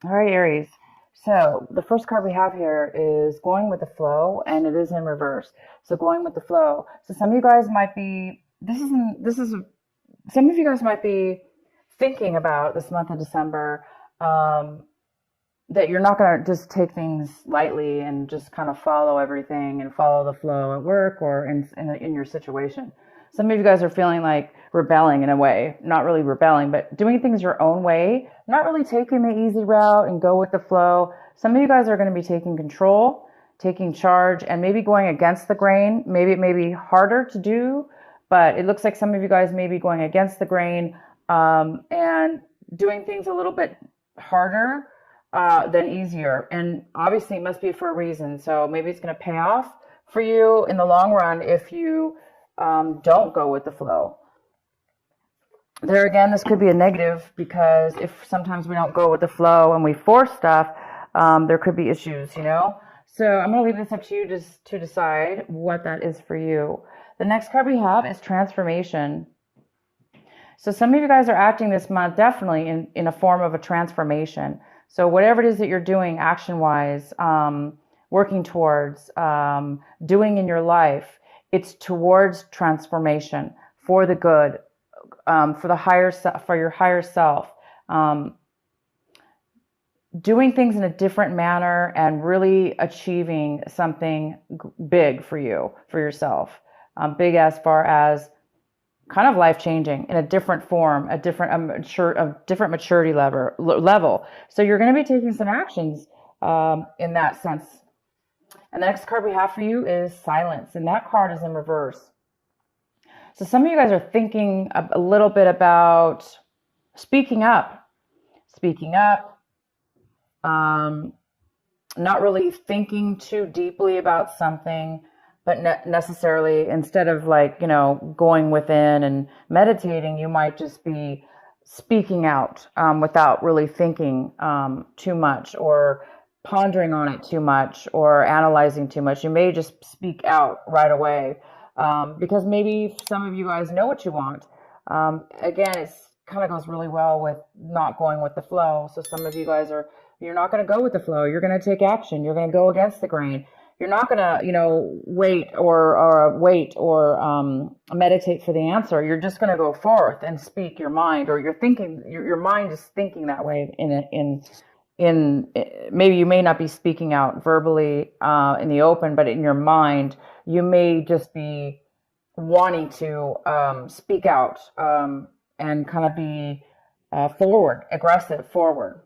All right, Aries. So the first card we have here is going with the flow, and it is in reverse. So going with the flow. So some of you guys might be. Some of you guys might be thinking about this month of December. Um, that you're not going to just take things lightly and just kind of follow everything and follow the flow at work or in your situation. Some of you guys are feeling like rebelling in a way, not really rebelling, but doing things your own way, not really taking the easy route and go with the flow. Some of you guys are going to be taking control, taking charge, and maybe going against the grain. Maybe it may be harder to do, but it looks like some of you guys may be going against the grain and doing things a little bit harder than easier. And obviously, it must be for a reason. So maybe it's going to pay off for you in the long run if you don't go with the flow. There again, this could be a negative because if sometimes we don't go with the flow and we force stuff, there could be issues, you know? So I'm going to leave this up to you just to decide what that is for you. The next card we have is transformation. So some of you guys are acting this month definitely in a form of a transformation. So whatever it is that you're doing action-wise, working towards, doing in your life, it's towards transformation for the good, for the higher self, for your higher self. Doing things in a different manner and really achieving something big for you, for yourself. Big as far as kind of life changing in a different form, a different maturity level. So you're going to be taking some actions in that sense. And the next card we have for you is silence, and that card is in reverse. So some of you guys are thinking a little bit about speaking up, speaking up, not really thinking too deeply about something, but necessarily instead of going within and meditating, you might just be speaking out without really thinking too much or pondering on it too much or analyzing too much. You may just speak out right away because maybe some of you guys know what you want. Again, it's kind of goes really well with not going with the flow. So some of you guys you're not going to go with the flow. You're going to take action. You're going to go against the grain. You're not going to, wait or meditate for the answer. You're just going to go forth and speak your mind, or you're thinking, your mind is thinking that way maybe you may not be speaking out verbally in the open, but in your mind, you may just be wanting to speak out and kind of be aggressive forward.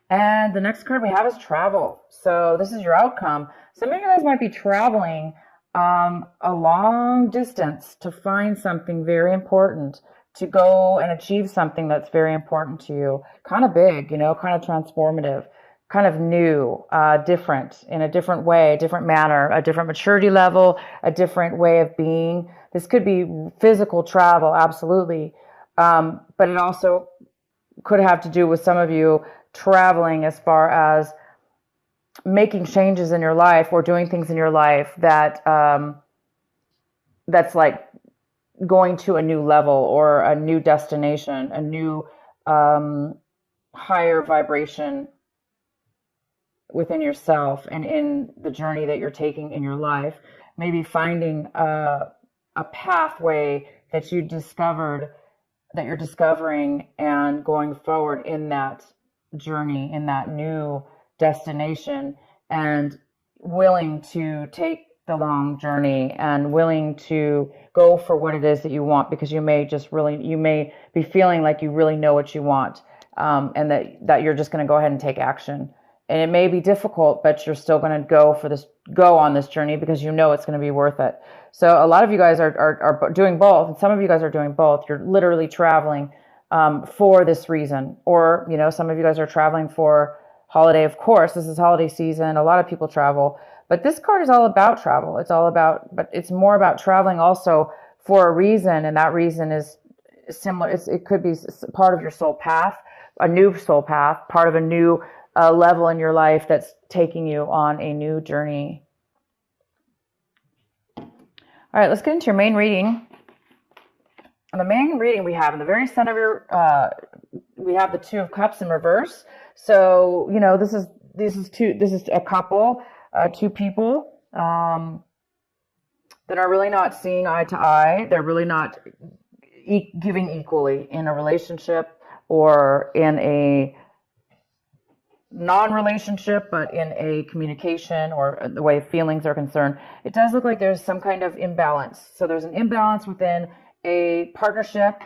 And the next card we have is travel. So this is your outcome. Some of you guys might be traveling a long distance to find something very important, to go and achieve something that's very important to you. Kind of big, kind of transformative, kind of new, different, in a different way, a different manner, a different maturity level, a different way of being. This could be physical travel, absolutely. But it also could have to do with some of you traveling as far as making changes in your life or doing things in your life that's like going to a new level or a new destination, a new higher vibration within yourself and in the journey that you're taking in your life. Maybe finding a pathway that you discovered, that you're discovering and going forward in that journey, in that new destination, and willing to take the long journey and willing to go for what it is that you want, because you may be feeling like you really know what you want, and that you're just going to go ahead and take action. And it may be difficult, but you're still going to go on this journey because you know it's going to be worth it. So a lot of you guys are doing both, and some of you guys are doing both. You're literally traveling for this reason, or some of you guys are traveling for holiday. Of course, this is holiday season. A lot of people travel, but this card is all about travel. But it's more about traveling also for a reason, and that reason is similar. It could be part of your soul path, a new soul path, part of a new level in your life that's taking you on a new journey. All right, let's get into your main reading. On the main reading we have in the very center of your, we have the Two of Cups in reverse. So, you know, this is a couple, two people, that are really not seeing eye to eye. They're really not giving equally in a relationship or in a non-relationship, but in a communication or the way feelings are concerned. It does look like there's some kind of imbalance. So there's an imbalance within a partnership,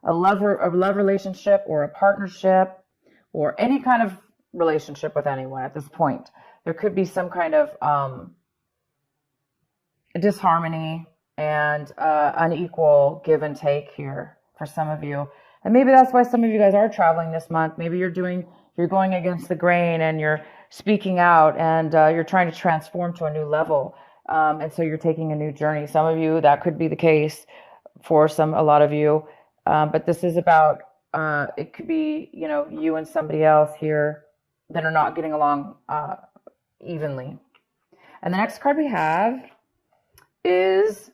a love relationship, or a partnership, or any kind of relationship with anyone at this point. There could be some kind of disharmony and unequal give and take here for some of you. And maybe that's why some of you guys are traveling this month. Maybe you're going against the grain and you're speaking out and you're trying to transform to a new level. And so you're taking a new journey. Some of you, that could be the case for a lot of you. But this is about, it could be, you know, you and somebody else here that are not getting along evenly. And the next card we have is,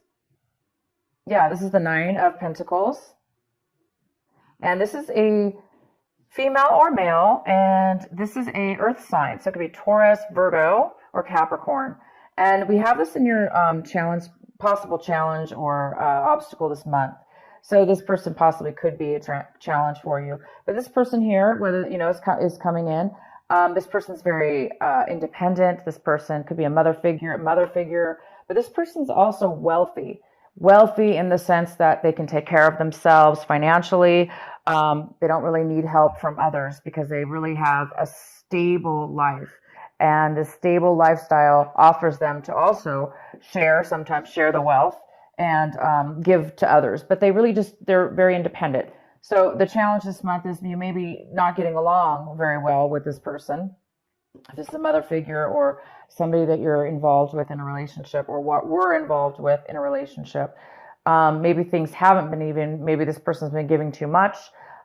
this is the Nine of Pentacles. And this is a female or male, and this is a earth sign. So it could be Taurus, Virgo, or Capricorn. And we have this in your possible challenge or obstacle this month. So this person possibly could be a challenge for you. But this person here, whether, you know, is coming in, this person's very independent. This person could be a mother figure, but this person's also wealthy in the sense that they can take care of themselves financially. They don't really need help from others because they really have a stable life. And the stable lifestyle offers them to also sometimes share the wealth and give to others. But they're very independent. So the challenge this month is you may be not getting along very well with this person. If it's a mother figure or somebody that you're involved with in a relationship or what we're involved with in a relationship. Maybe things haven't been even, maybe this person's been giving too much.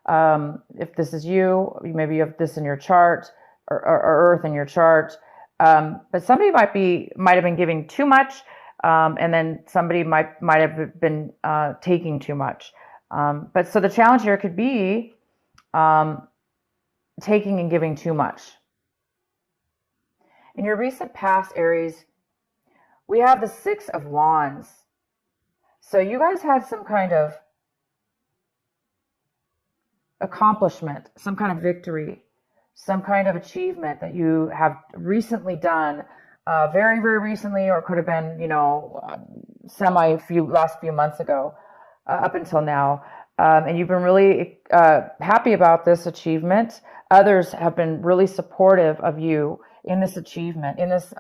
If this is you, maybe you have this in your chart or earth in your chart. But somebody might have been giving too much. And then somebody might have been taking too much. But so the challenge here could be taking and giving too much. In your recent past, Aries, we have the Six of Wands. So you guys had some kind of accomplishment, some kind of victory, some kind of achievement that you have recently done, very, very recently, or could have been, you know, last few months ago, up until now. And you've been really happy about this achievement. Others have been really supportive of you in this achievement, in this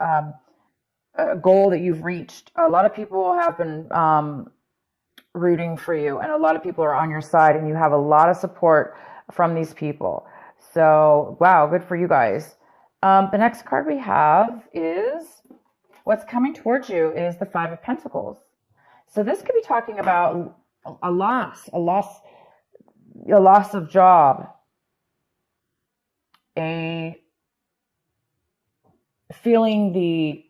goal that you've reached. A lot of people have been rooting for you, and a lot of people are on your side, and you have a lot of support from these people. So, wow, good for you guys. The next card we have is what's coming towards you is the Five of Pentacles. So this could be talking about a loss of job, feeling the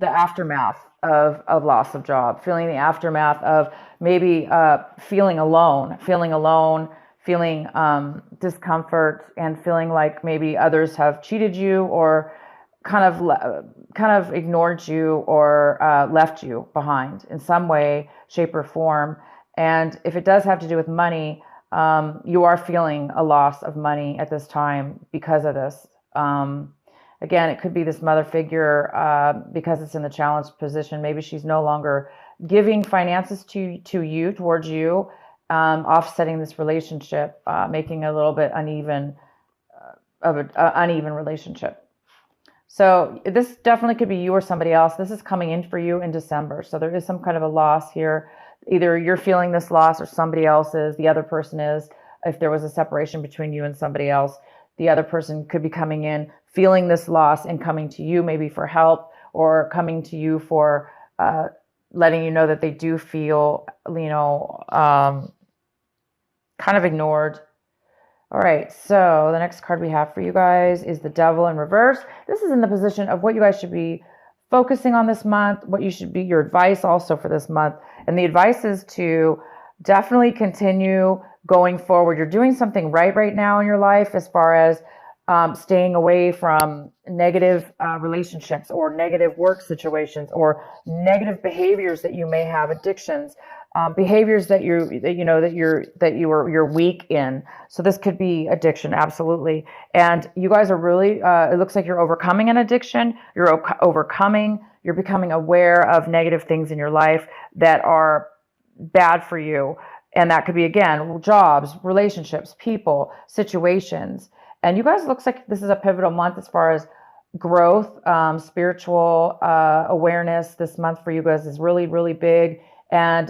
aftermath of loss of job, feeling the aftermath of maybe feeling alone, feeling discomfort, and feeling like maybe others have cheated you or kind of ignored you or left you behind in some way, shape, or form. And if it does have to do with money, you are feeling a loss of money at this time because of this. Again, it could be this mother figure because it's in the challenged position. Maybe she's no longer giving finances towards you, offsetting this relationship, making a little bit uneven relationship. So this definitely could be you or somebody else. This is coming in for you in December. So there is some kind of a loss here. Either you're feeling this loss or somebody else is, the other person is. If there was a separation between you and somebody else, the other person could be coming in, feeling this loss and coming to you maybe for help, or coming to you for letting you know that they do feel, kind of ignored. All right, so the next card we have for you guys is the Devil in reverse. This is in the position of what you guys should be focusing on this month, what you should be, your advice also for this month. And the advice is to definitely continue going forward. You're doing something right now in your life as far as staying away from negative relationships or negative work situations or negative behaviors that you may have, addictions, behaviors that you're weak in. So this could be addiction, absolutely. And you guys are really, it looks like you're overcoming an addiction. You're becoming aware of negative things in your life that are bad for you. And that could be, again, jobs, relationships, people, situations. And you guys, looks like this is a pivotal month as far as growth, spiritual awareness. This month for you guys is really, really big. And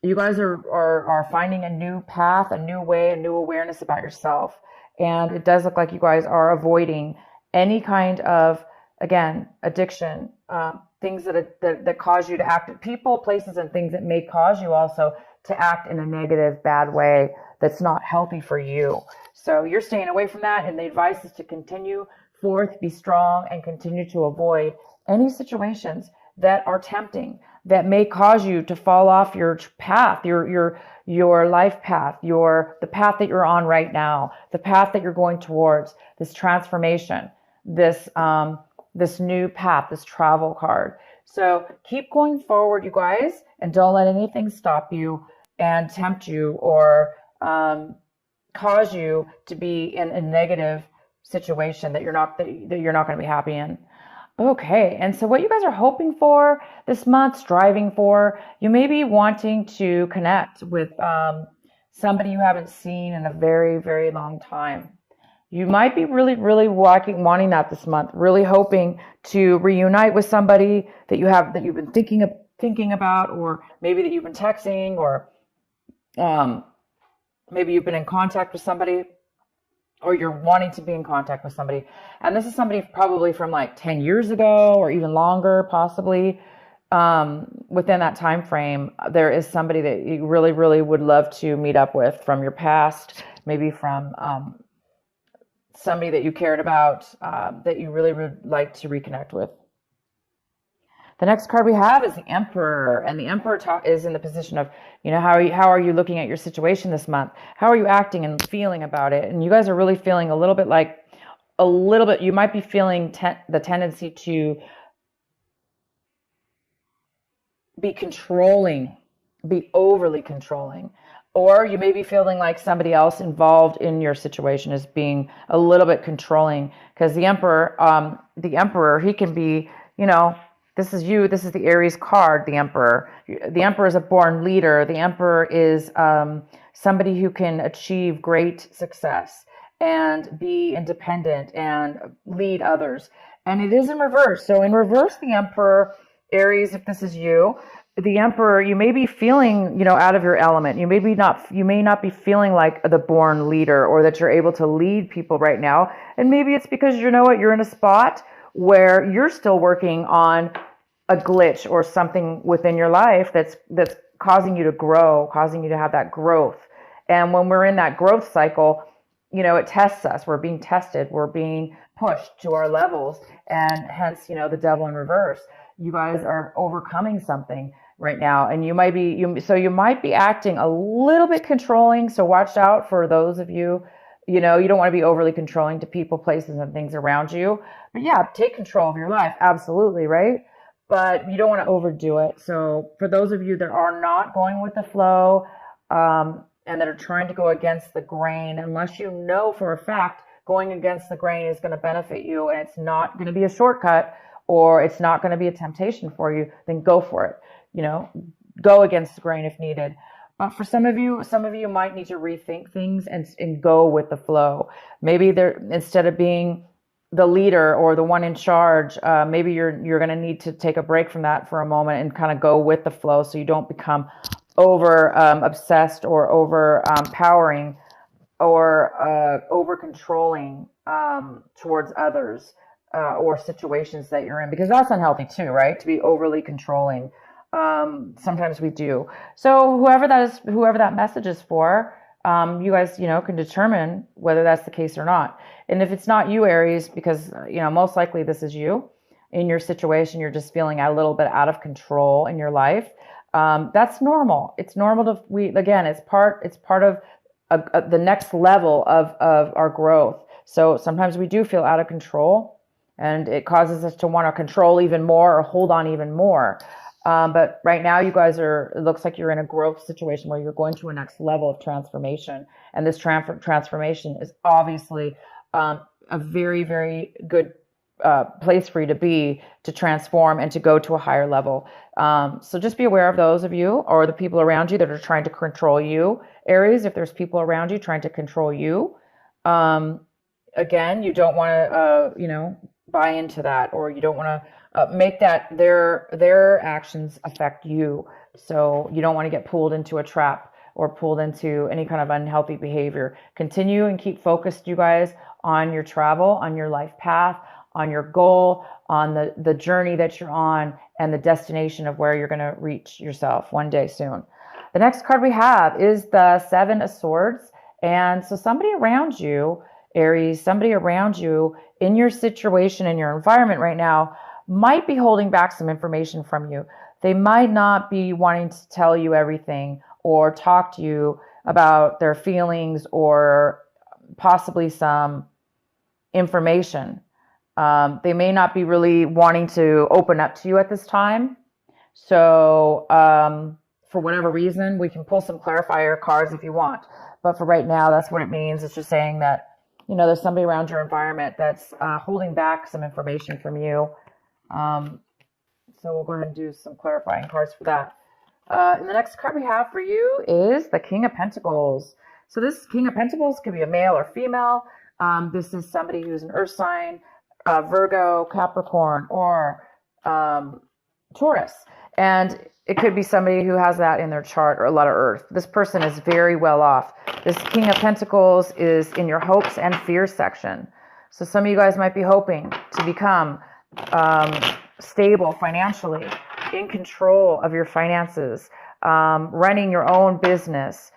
you guys are finding a new path, a new way, a new awareness about yourself. And it does look like you guys are avoiding any kind of, again, addiction, things that cause you to act, people, places, and things that may cause you also to act in a negative, bad way that's not healthy for you. So you're staying away from that, and the advice is to continue forth, be strong, and continue to avoid any situations that are tempting, that may cause you to fall off your path, your life path, the path that you're on right now, the path that you're going towards, this transformation, this new path, this travel card. So keep going forward, you guys, and don't let anything stop you and tempt you or cause you to be in a negative situation that you're not going to be happy in. Okay, and so what you guys are hoping for this month, striving for, you may be wanting to connect with somebody you haven't seen in a very, very long time. You might be really, really wanting that this month, really hoping to reunite with somebody that you've been thinking about, or maybe that you've been texting, or maybe you've been in contact with somebody, or you're wanting to be in contact with somebody. And this is somebody probably from like 10 years ago or even longer, possibly. Within that time frame, there is somebody that you really, really would love to meet up with from your past, maybe from somebody that you cared about, that you really would like to reconnect with. The next card we have is the Emperor, and the Emperor is in the position of, how are you looking at your situation this month? How are you acting and feeling about it? And you guys are really feeling you might be feeling the tendency to be controlling, be overly controlling. Or you may be feeling like somebody else involved in your situation is being a little bit controlling, because the Emperor, he can be, this is you. This is the Aries card, the Emperor. The Emperor is a born leader. The Emperor is somebody who can achieve great success and be independent and lead others. And it is in reverse. So in reverse, the Emperor, Aries, if this is you, the Emperor, you may be feeling, out of your element. You may not be feeling like the born leader, or that you're able to lead people right now. And maybe it's because you're in a spot where you're still working on a glitch or something within your life that's causing you to grow, causing you to have that growth. And when we're in that growth cycle, it tests us. We're being tested. We're being pushed to our levels, and hence, the devil in reverse. You guys are overcoming something right now, and you might be acting a little bit controlling. So watch out for those of you. You don't want to be overly controlling to people, places, and things around you. But yeah, take control of your life, absolutely, right? But you don't want to overdo it. So for those of you that are not going with the flow, and that are trying to go against the grain, unless you know for a fact going against the grain is going to benefit you, and it's not going to be a shortcut, or it's not going to be a temptation for you, then go for it. Go against the grain if needed. But for some of you might need to rethink things and go with the flow. Maybe instead of being the leader or the one in charge, maybe you're going to need to take a break from that for a moment and kind of go with the flow, so you don't become over obsessed or over powering or over controlling towards others or situations that you're in, because that's unhealthy too, right? To be overly controlling. Sometimes we do. So whoever that message is for, you guys, can determine whether that's the case or not. And if it's not you, Aries, because, most likely this is you, in your situation, you're just feeling a little bit out of control in your life. That's normal. It's normal again, it's part of the next level of our growth. So sometimes we do feel out of control, and it causes us to want to control even more or hold on even more. But right now, you guys it looks like you're in a growth situation where you're going to a next level of transformation. And this transformation is obviously a very, very good place for you to be, to transform and to go to a higher level. So just be aware of those of you or the people around you that are trying to control you. Aries, if there's people around you trying to control you, again, you don't want to, buy into that, or you don't want to make that their actions affect you. So you don't want to get pulled into a trap or pulled into any kind of unhealthy behavior. Continue and keep focused, you guys, on your travel, on your life path, on your goal, on the journey that you're on, and the destination of where you're going to reach yourself one day soon. The next card we have is the Seven of Swords. And so somebody around you, Aries, somebody around you in your situation, in your environment right now, might be holding back some information from you. They might not be wanting to tell you everything or talk to you about their feelings or possibly some information. They may not be really wanting to open up to you at this time. So for whatever reason, we can pull some clarifier cards if you want. But for right now, that's what it means. It's just saying that, there's somebody around your environment that's holding back some information from you. So we'll go ahead and do some clarifying cards for that. And the next card we have for you is the King of Pentacles. So this King of Pentacles could be a male or female. This is somebody who's an earth sign, Virgo, Capricorn, or Taurus. And it could be somebody who has that in their chart, or a lot of earth. This person is very well off. This King of Pentacles is in your hopes and fears section. So some of you guys might be hoping to become stable financially, in control of your finances, running your own business,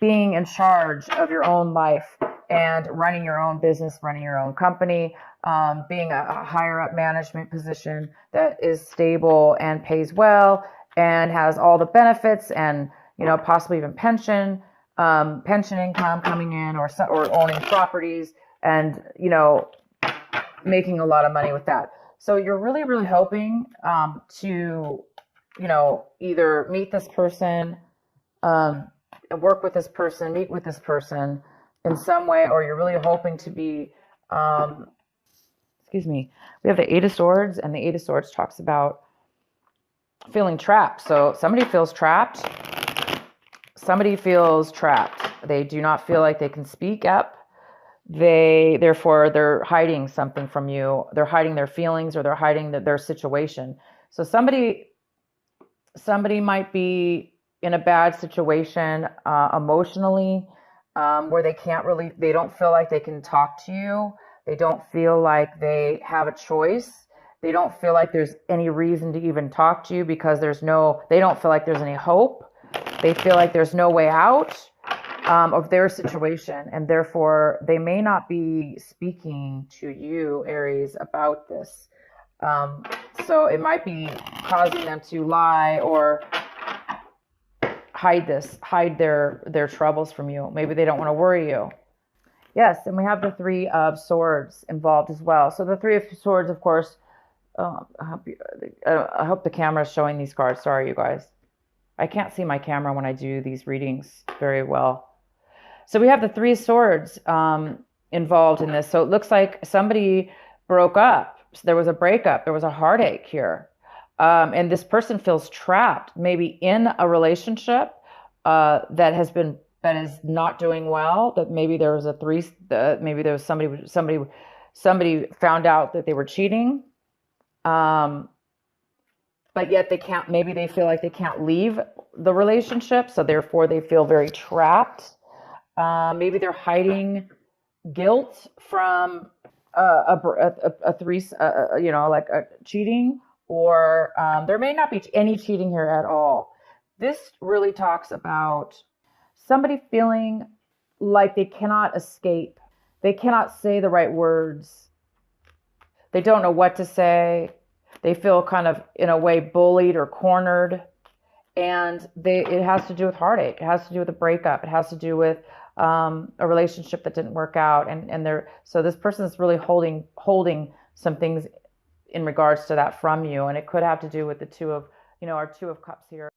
being in charge of your own life and running your own business, running your own company, being a higher up management position that is stable and pays well and has all the benefits and, possibly even pension income coming in, or owning properties and, making a lot of money with that. So you're really, really hoping to, either meet this person, work with this person, meet with this person in some way, or you're really hoping to be, we have the Eight of Swords, and the Eight of Swords talks about feeling trapped. So somebody feels trapped. Somebody feels trapped. They do not feel like they can speak up. Therefore, they're hiding something from you. They're hiding their feelings, or they're hiding their situation. So somebody might be in a bad situation emotionally, where they don't feel like they can talk to you. They don't feel like they have a choice. They don't feel like there's any reason to even talk to you because they don't feel like there's any hope. They feel like there's no way out of their situation, and therefore they may not be speaking to you, Aries, about this. So it might be causing them to lie or hide their troubles from you. Maybe they don't want to worry you. Yes, and we have the Three of Swords involved as well. So the Three of Swords, of course, I hope the camera is showing these cards. Sorry, you guys. I can't see my camera when I do these readings very well. So we have the Three of Swords involved in this. So it looks like somebody broke up. So there was a breakup. There was a heartache here. And this person feels trapped, maybe in a relationship that is not doing well. That maybe there was maybe there was somebody found out that they were cheating. But yet maybe they feel like they can't leave the relationship. So therefore they feel very trapped. Maybe they're hiding guilt from cheating, or there may not be any cheating here at all. This really talks about somebody feeling like they cannot escape. They cannot say the right words. They don't know what to say. They feel kind of, in a way, bullied or cornered. And it has to do with heartache. It has to do with a breakup. It has to do with a relationship that didn't work out. So this person is really holding some things in regards to that from you. And it could have to do with the our Two of Cups here.